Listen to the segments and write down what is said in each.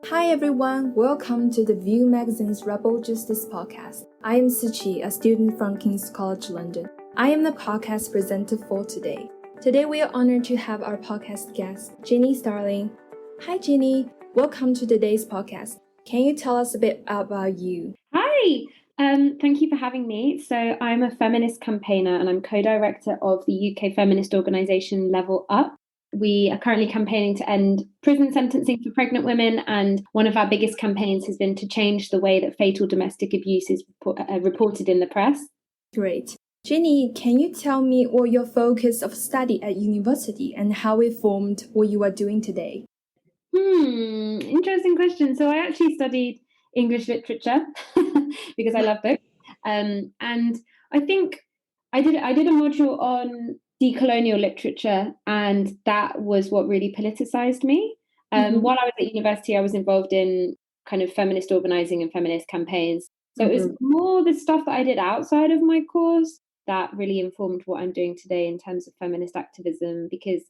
Hi everyone, welcome to the View Magazine's Rebel Justice podcast. I am Sichi, a student from King's College London. I am the podcast presenter for today. Today we are honored to have our podcast guest, Janey Starling. Hi Janey, welcome to today's podcast. Can you tell us a bit about you? Hi, thank you for having me. So I'm a feminist campaigner and I'm co-director of the UK feminist organisation Level Up. We are currently campaigning to end prison sentencing for pregnant women, and one of our biggest campaigns has been to change the way that fatal domestic abuse is reported in the press. Great. Janey, can you tell me what your focus of study at university and how it formed what you are doing today? Interesting question. So I actually studied English literature because I love books. And I think I did a module on decolonial literature, and that was what really politicized me. While I was at university, I was involved in kind of feminist organizing and feminist campaigns. So it was more the stuff that I did outside of my course that really informed what I'm doing today in terms of feminist activism, because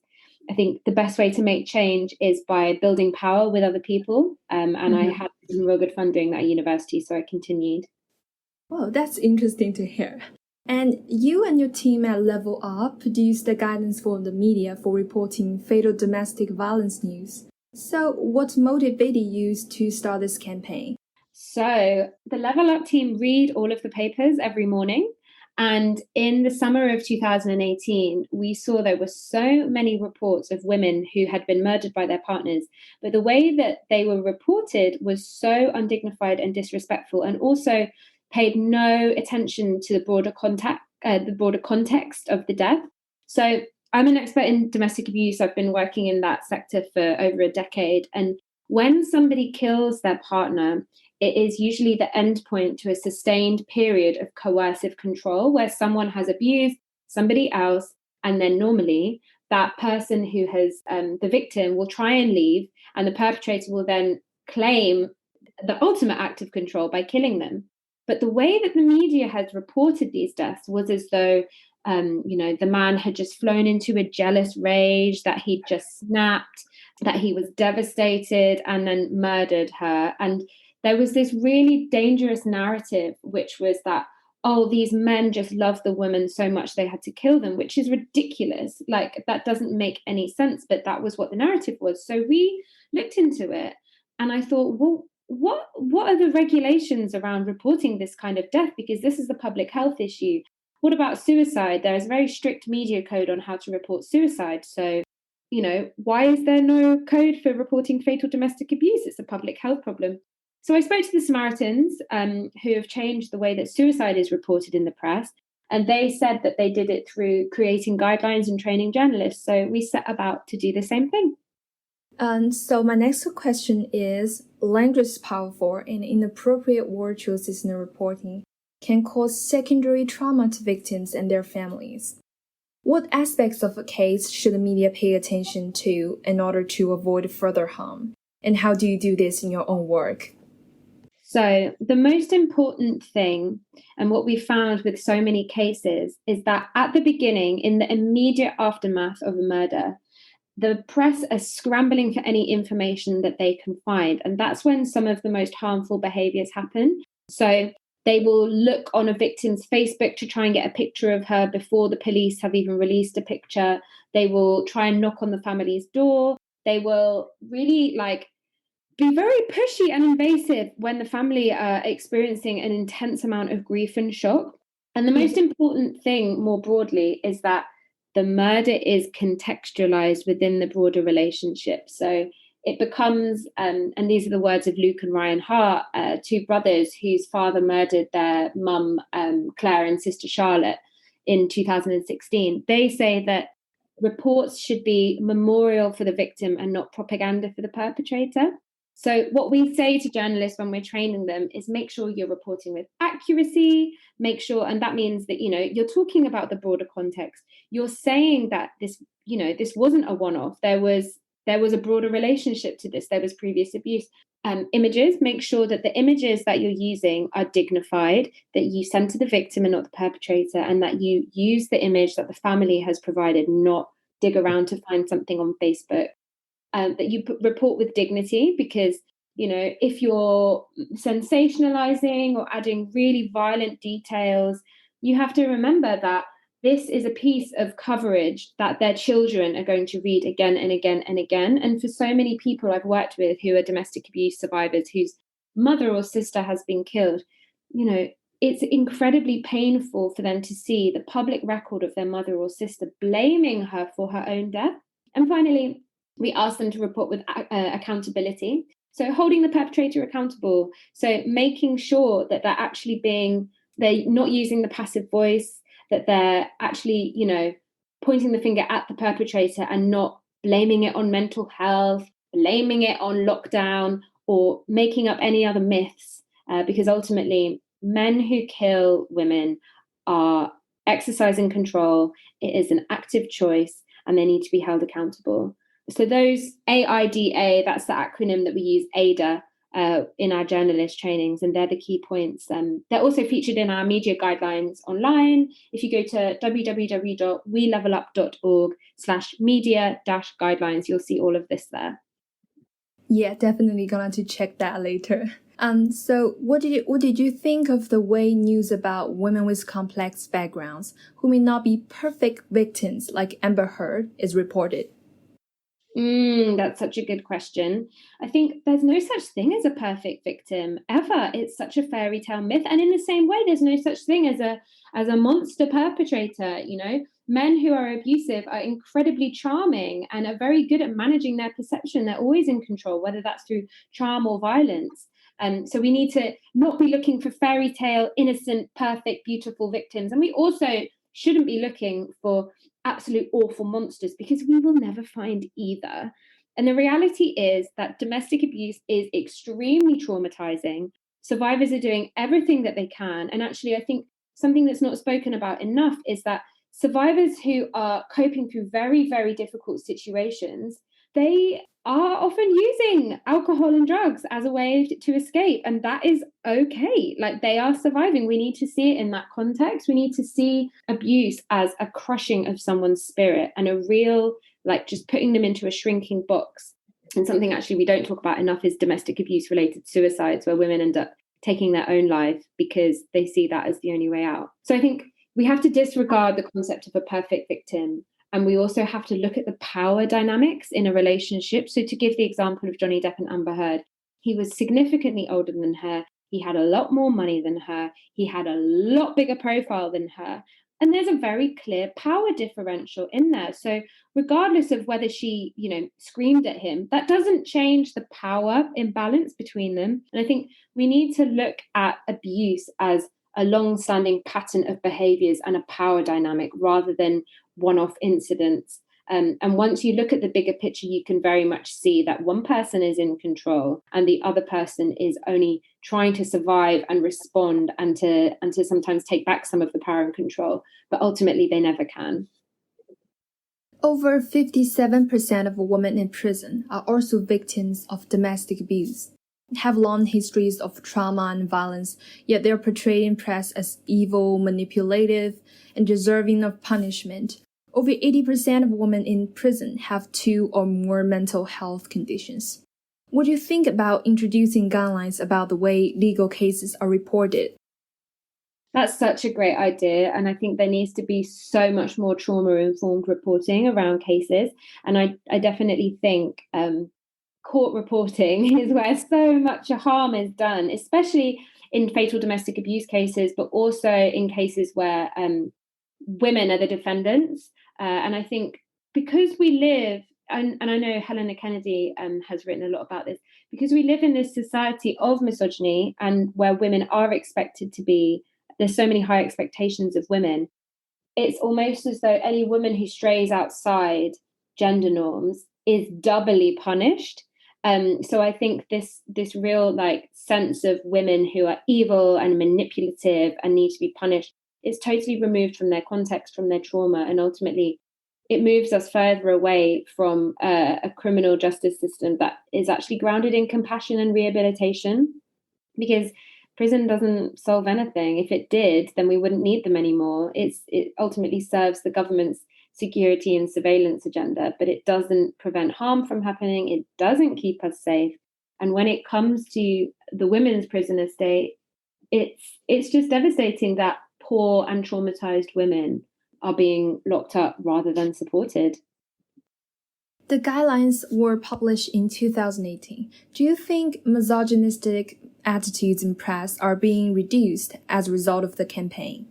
I think the best way to make change is by building power with other people. And I had some real good fun doing that at university, so I continued. Oh, that's interesting to hear. And you and your team at Level Up produced the guidance for the media for reporting fatal domestic violence news. So what motivated you to start this campaign? So the Level Up team read all of the papers every morning. And in the summer of 2018, we saw there were so many reports of women who had been murdered by their partners. But the way that they were reported was so undignified and disrespectful, and also paid no attention to the broader context of the death. So I'm an expert in domestic abuse. I've been working in that sector for over a decade. And when somebody kills their partner, it is usually the end point to a sustained period of coercive control where someone has abused somebody else, and then normally that person who has the victim will try and leave, and the perpetrator will then claim the ultimate act of control by killing them. But the way that the media has reported these deaths was as though the man had just flown into a jealous rage, that he'd just snapped, that he was devastated and then murdered her. And there was this really dangerous narrative, which was that, oh, these men just love the woman so much they had to kill them, which is ridiculous. Like, that doesn't make any sense, but that was what the narrative was. So we looked into it, and I thought, well, what are the regulations around reporting this kind of death? Because this is a public health issue. What about suicide? There is a very strict media code on how to report suicide. So, why is there no code for reporting fatal domestic abuse? It's a public health problem. So I spoke to the Samaritans, who have changed the way that suicide is reported in the press. And they said that they did it through creating guidelines and training journalists. So we set about to do the same thing. So my next question is, language is powerful, and inappropriate word choices in the reporting can cause secondary trauma to victims and their families. What aspects of a case should the media pay attention to in order to avoid further harm? And how do you do this in your own work? So the most important thing, and what we found with so many cases, is that at the beginning, in the immediate aftermath of a murder, the press are scrambling for any information that they can find. And that's when some of the most harmful behaviors happen. So they will look on a victim's Facebook to try and get a picture of her before the police have even released a picture. They will try and knock on the family's door. They will really be very pushy and invasive when the family are experiencing an intense amount of grief and shock. And the most important thing more broadly is that the murder is contextualized within the broader relationship. So it becomes, and these are the words of Luke and Ryan Hart, two brothers whose father murdered their mum, Claire, and sister Charlotte in 2016. They say that reports should be memorial for the victim and not propaganda for the perpetrator. So what we say to journalists when we're training them is make sure you're reporting with accuracy, make sure, and that means that, you're talking about the broader context. You're saying that this wasn't a one-off. There was a broader relationship to this. There was previous abuse. Images, make sure that the images that you're using are dignified, that you center the victim and not the perpetrator, and that you use the image that the family has provided, not dig around to find something on Facebook. That you report with dignity, because if you're sensationalizing or adding really violent details, you have to remember that this is a piece of coverage that their children are going to read again and again and again. And for so many people I've worked with who are domestic abuse survivors whose mother or sister has been killed, it's incredibly painful for them to see the public record of their mother or sister blaming her for her own death. And finally, we ask them to report with accountability. So holding the perpetrator accountable. So making sure that they're not using the passive voice, that they're actually, pointing the finger at the perpetrator and not blaming it on mental health, blaming it on lockdown, or making up any other myths. Because ultimately, men who kill women are exercising control. It is an active choice, and they need to be held accountable. So those AIDA, that's the acronym that we use, AIDA, in our journalist trainings, and they're the key points. They're also featured in our media guidelines online. If you go to www.welevelup.org/media-guidelines, you'll see all of this there. Yeah, definitely gonna to check that later. So what did you think of the way news about women with complex backgrounds who may not be perfect victims like Amber Heard is reported? That's such a good question. I think there's no such thing as a perfect victim ever. It's such a fairy tale myth. And in the same way, there's no such thing as a monster perpetrator. Men who are abusive are incredibly charming and are very good at managing their perception. They're always in control, whether that's through charm or violence. So we need to not be looking for fairy tale, innocent, perfect, beautiful victims. And we also shouldn't be looking for absolute awful monsters, because we will never find either. And the reality is that domestic abuse is extremely traumatizing. Survivors are doing everything that they can. And actually, I think something that's not spoken about enough is that survivors who are coping through very, very difficult situations, they are often using alcohol and drugs as a way to escape. And that is okay. Like, they are surviving. We need to see it in that context. We need to see abuse as a crushing of someone's spirit and a real, just putting them into a shrinking box. And something actually we don't talk about enough is domestic abuse related suicides, where women end up taking their own life because they see that as the only way out. So I think we have to disregard the concept of a perfect victim. And we also have to look at the power dynamics in a relationship. So to give the example of Johnny Depp and Amber Heard, he was significantly older than her. He had a lot more money than her. He had a lot bigger profile than her. And there's a very clear power differential in there. So regardless of whether she, screamed at him, that doesn't change the power imbalance between them. And I think we need to look at abuse as a long-standing pattern of behaviors and a power dynamic rather than one-off incidents. And once you look at the bigger picture, you can very much see that one person is in control and the other person is only trying to survive and respond and to sometimes take back some of the power and control, but ultimately they never can. Over 57% of women in prison are also victims of domestic abuse, have long histories of trauma and violence, yet they are portrayed in press as evil, manipulative, and deserving of punishment. Over 80% of women in prison have 2 or more mental health conditions. What do you think about introducing guidelines about the way legal cases are reported? That's such a great idea. And I think there needs to be so much more trauma-informed reporting around cases. And I definitely think court reporting is where so much harm is done, especially in fatal domestic abuse cases, but also in cases where women are the defendants. And I think because we live, and I know Helena Kennedy has written a lot about this, because we live in this society of misogyny and where women are expected to be, there's so many high expectations of women. It's almost as though any woman who strays outside gender norms is doubly punished. So I think this real sense of women who are evil and manipulative and need to be punished is totally removed from their context, from their trauma, and ultimately it moves us further away from a criminal justice system that is actually grounded in compassion and rehabilitation, because prison doesn't solve anything. If it did, then we wouldn't need them anymore. It ultimately serves the government's security and surveillance agenda, but it doesn't prevent harm from happening. It doesn't keep us safe. And when it comes to the women's prison estate, it's just devastating that poor and traumatized women are being locked up rather than supported. The guidelines were published in 2018. Do you think misogynistic attitudes in press are being reduced as a result of the campaign?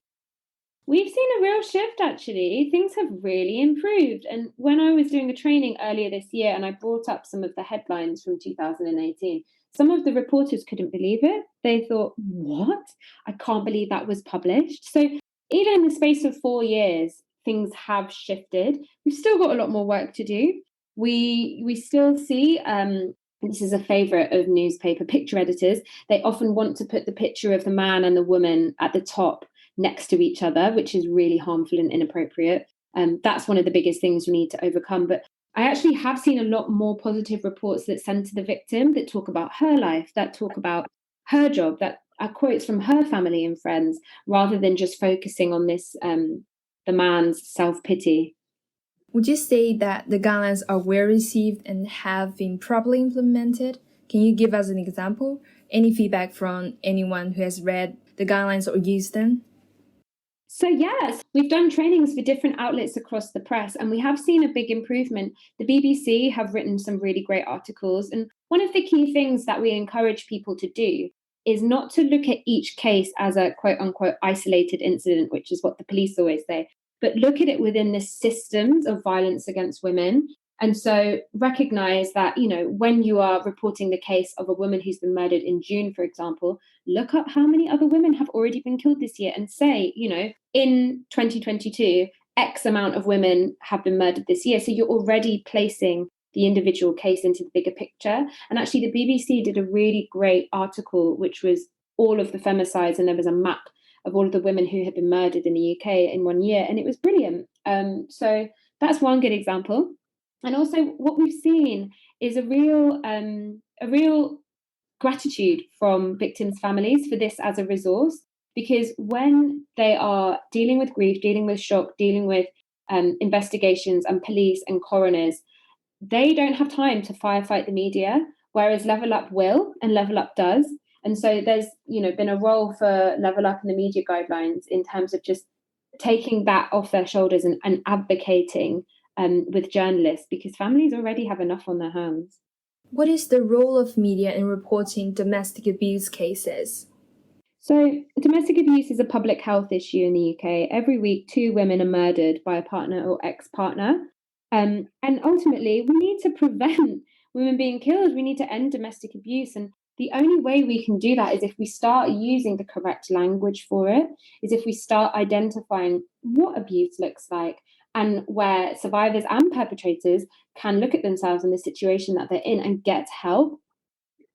We've seen a real shift, actually. Things have really improved. And when I was doing a training earlier this year and I brought up some of the headlines from 2018, some of the reporters couldn't believe it. They thought, what? I can't believe that was published. So even in the space of 4 years, things have shifted. We've still got a lot more work to do. We still see, this is a favorite of newspaper picture editors, they often want to put the picture of the man and the woman at the top next to each other, which is really harmful and inappropriate. That's one of the biggest things we need to overcome. But I actually have seen a lot more positive reports that center the victim, that talk about her life, that talk about her job, that are quotes from her family and friends, rather than just focusing on this, the man's self-pity. Would you say that the guidelines are well received and have been properly implemented? Can you give us an example? Any feedback from anyone who has read the guidelines or used them? So yes, we've done trainings for different outlets across the press, and we have seen a big improvement. The BBC have written some really great articles, and one of the key things that we encourage people to do is not to look at each case as a quote unquote isolated incident, which is what the police always say, but look at it within the systems of violence against women. And so recognize that, when you are reporting the case of a woman who's been murdered in June, for example, look up how many other women have already been killed this year and say, in 2022, X amount of women have been murdered this year. So you're already placing the individual case into the bigger picture. And actually, the BBC did a really great article, which was all of the femicides, and there was a map of all of the women who had been murdered in the UK in 1 year. And it was brilliant. So that's one good example. And also what we've seen is a real gratitude from victims' families for this as a resource, because when they are dealing with grief, dealing with shock, dealing with investigations and police and coroners, they don't have time to firefight the media, whereas Level Up will, and Level Up does. And so there's been a role for Level Up in the media guidelines in terms of just taking that off their shoulders and advocating with journalists, because families already have enough on their hands. What is the role of media in reporting domestic abuse cases? So domestic abuse is a public health issue in the UK. Every week, 2 women are murdered by a partner or ex-partner. And ultimately, we need to prevent women being killed. We need to end domestic abuse. And the only way we can do that is if we start using the correct language for it, is if we start identifying what abuse looks like, and where survivors and perpetrators can look at themselves in the situation that they're in and get help.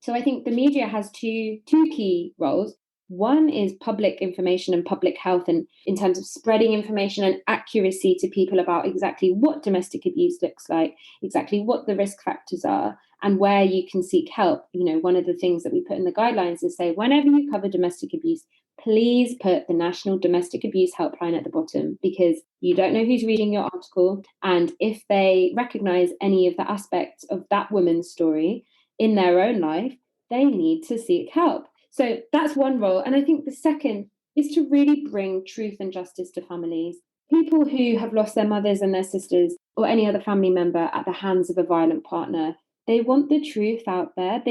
So I think the media has two key roles. One is public information and public health, and in terms of spreading information and accuracy to people about exactly what domestic abuse looks like, exactly what the risk factors are, and where you can seek help. One of the things that we put in the guidelines is say, whenever you cover domestic abuse, please put the National Domestic Abuse Helpline at the bottom, because you don't know who's reading your article. And if they recognize any of the aspects of that woman's story in their own life, they need to seek help. So that's one role. And I think the second is to really bring truth and justice to families. People who have lost their mothers and their sisters or any other family member at the hands of a violent partner, they want the truth out there.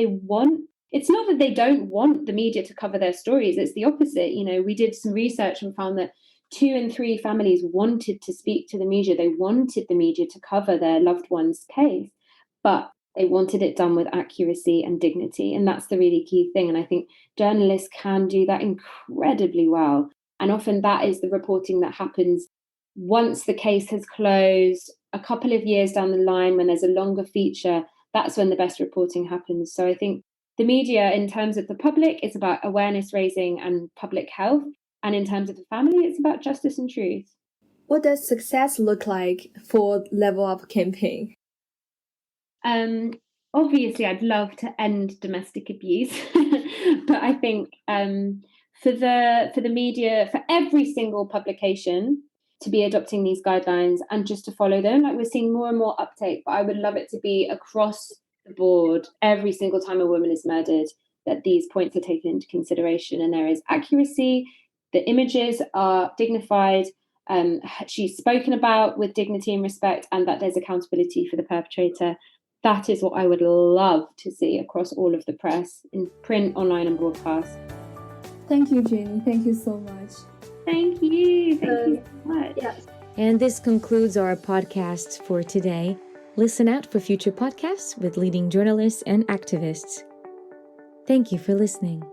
It's not that they don't want the media to cover their stories. It's the opposite. We did some research and found that 2 in 3 families wanted to speak to the media. They wanted the media to cover their loved one's case, but they wanted it done with accuracy and dignity. And that's the really key thing. And I think journalists can do that incredibly well. And often that is the reporting that happens once the case has closed, a couple of years down the line, when there's a longer feature. That's when the best reporting happens. So I think the media, in terms of the public, it's about awareness raising and public health. And in terms of the family, it's about justice and truth. What does success look like for Level Up campaign? Obviously, I'd love to end domestic abuse, but I think for the media, for every single publication to be adopting these guidelines and just to follow them, like we're seeing more and more uptake. But I would love it to be across the board, every single time a woman is murdered, that these points are taken into consideration and there is accuracy, the images are dignified, she's spoken about with dignity and respect, and that there's accountability for the perpetrator. That is what I would love to see across all of the press, in print, online, and broadcast. Thank you, Janey. Thank you so much. Thank you. Thank you so much. Yes. And this concludes our podcast for today. Listen out for future podcasts with leading journalists and activists. Thank you for listening.